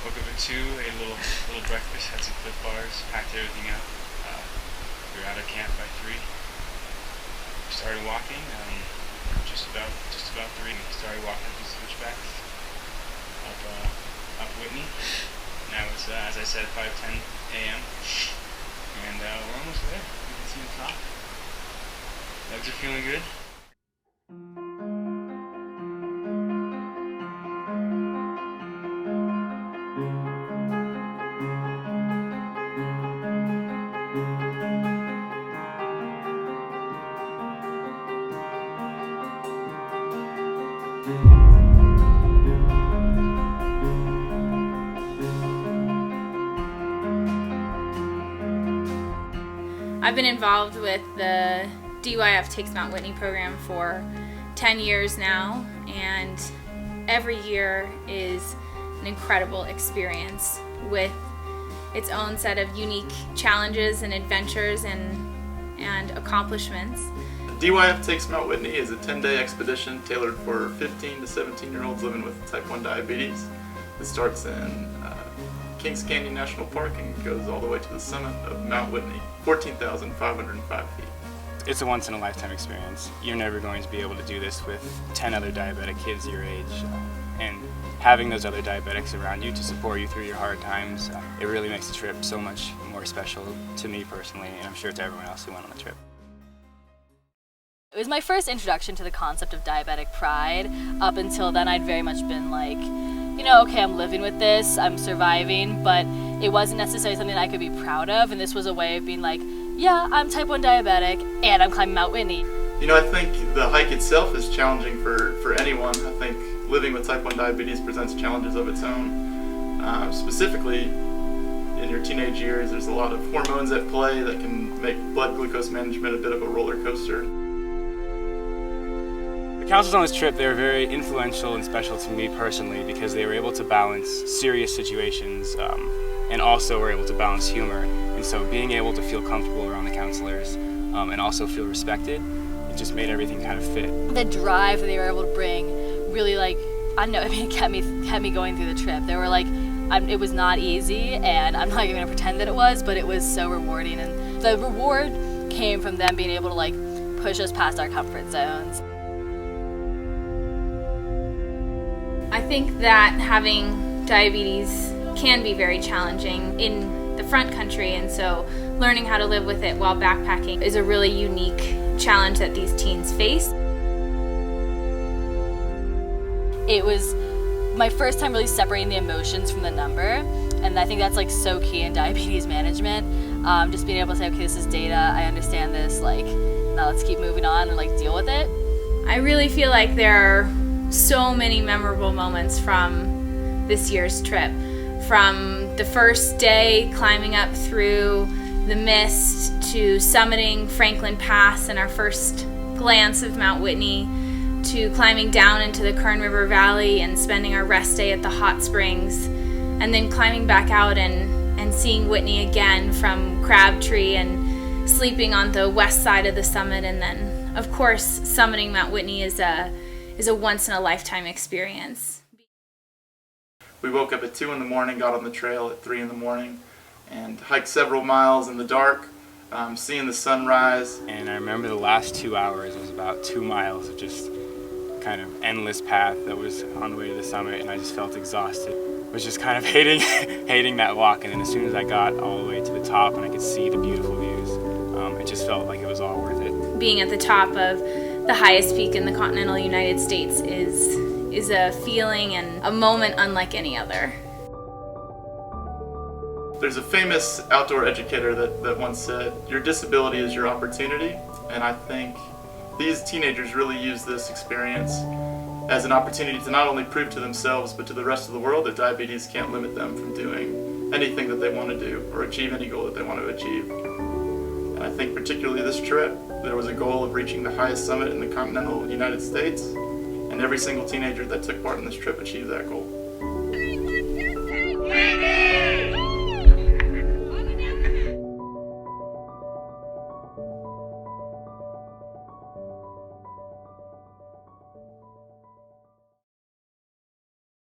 Woke up at 2, ate a little breakfast, had some Clif bars, packed everything up. We were out of camp by 3. Started walking, just about 3. Started walking through switchbacks up Whitney. Now it's, as I said, 5:10 a.m. and we're almost there. You can see the top. Legs are feeling good. I've been involved with the DYF Takes Mt Whitney program for 10 years now, and every year is an incredible experience with its own set of unique challenges and adventures and accomplishments. DYF Takes Mt Whitney is a 10-day expedition tailored for 15 to 17-year-olds living with type 1 diabetes. It starts in Kings Canyon National Park and goes all the way to the summit of Mount Whitney, 14,505 feet. It's a once-in-a-lifetime experience. You're never going to be able to do this with 10 other diabetic kids your age. And having those other diabetics around you to support you through your hard times, it really makes the trip so much more special to me personally, and I'm sure to everyone else who went on the trip. It was my first introduction to the concept of diabetic pride. Up until then, I'd very much been like, you know, okay, I'm living with this, I'm surviving, but it wasn't necessarily something that I could be proud of, and this was a way of being like, yeah, I'm type 1 diabetic, and I'm climbing Mount Whitney. You know, I think the hike itself is challenging for anyone. I think living with type 1 diabetes presents challenges of its own. Specifically, in your teenage years, there's a lot of hormones at play that can make blood glucose management a bit of a roller coaster. The counselors on this trip, they were very influential and special to me personally because they were able to balance serious situations and also were able to balance humor. And so being able to feel comfortable around the counselors and also feel respected, it just made everything kind of fit. The drive that they were able to bring really, like, I don't know, I mean, it kept me going through the trip. They were like, it was not easy, and I'm not even going to pretend that it was, but it was so rewarding. And the reward came from them being able to, like, push us past our comfort zones. I think that having diabetes can be very challenging in the front country, and so learning how to live with it while backpacking is a really unique challenge that these teens face. It was my first time really separating the emotions from the number, and I think that's like so key in diabetes management. Just being able to say, okay, this is data, I understand this, like, now let's keep moving on and like deal with it. I really feel like there are so many memorable moments from this year's trip. From the first day climbing up through the mist to summiting Franklin Pass and our first glance of Mount Whitney, to climbing down into the Kern River Valley and spending our rest day at the hot springs, and then climbing back out and seeing Whitney again from Crabtree and sleeping on the west side of the summit, and then of course summiting Mount Whitney is a once-in-a-lifetime experience. We woke up at 2 in the morning, got on the trail at 3 in the morning, and hiked several miles in the dark, seeing the sunrise. And I remember the last 2 hours was about 2 miles of just kind of endless path that was on the way to the summit, and I just felt exhausted. I was just kind of hating that walk, and then as soon as I got all the way to the top and I could see the beautiful views, it just felt like it was all worth it. Being at the top of the highest peak in the continental United States is a feeling and a moment unlike any other. There's a famous outdoor educator that once said, "Your disability is your opportunity," and I think these teenagers really use this experience as an opportunity to not only prove to themselves but to the rest of the world that diabetes can't limit them from doing anything that they want to do or achieve any goal that they want to achieve. And I think particularly this trip, there was a goal of reaching the highest summit in the continental United States, and every single teenager that took part in this trip achieved that goal.